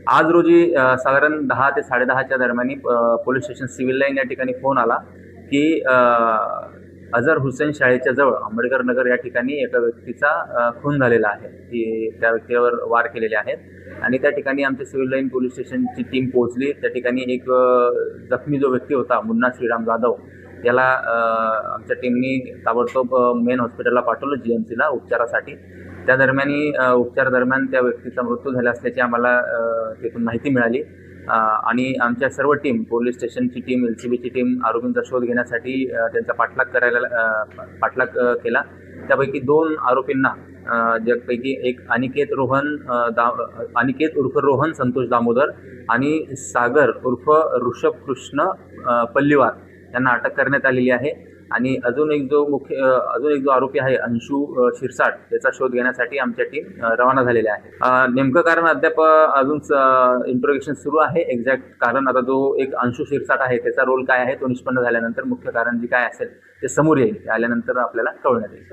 आज रोजी साधारण 10 ते 10:30च्या दरम्यान पोलीस स्टेशन सिव्हिल लाईन या ठिकाणी फोन आला की अझर हुसेन शाळेच्या जवळ आंबेडकर नगर या ठिकाणी एका व्यक्तीचा खून झालेला आहे, की त्या व्यक्तीवर वार केलेले आहेत आणि त्या ठिकाणी आमच्या सिव्हिल लाईन पोलीस स्टेशनची टीम पोहोचली। त्या ठिकाणी एक जखमी जो व्यक्ती होता मुन्ना श्रीराम जाधव याला आमच्या टीमनी ताबडतोब मेन हॉस्पिटलला पाठवलं GMCला उपचारासाठी। त्या दरम्यान उपचार दरम्यान त्या व्यक्तीचा मृत्यू झाला असल्याची आम्हाला तिथून माहिती मिळाली आणि आमच्या सर्व टीम पोलीस स्टेशनची टीम LCBची टीम आरोपींचा शोध घेण्यासाठी त्यांचा पाठलाग केला। त्यापैकी 2 आरोपींना ज्यापैकी एक अनिकेत उर्फ रोहन संतोष दामोदर आणि सागर उर्फ ऋषभ कृष्ण पल्लीवार यांना अटक करण्यात आलेली आहे आणि अजून एक जो आरोपी आहे अंशू शिरसाट त्याचा शोध घेण्यासाठी आमच्या टीम रवाना झालेल्या आहे। नेमकं कारण अद्याप अजून इंट्रोगेशन सुरू आहे। एक्झॅक्ट कारण आता जो एक अंशू शिरसाट आहे त्याचा रोल काय आहे तो निष्पन्न झाल्यानंतर मुख्य कारण जे काय असेल ते समोर येईल, आल्यानंतर आपल्याला कळवण्यात येईल।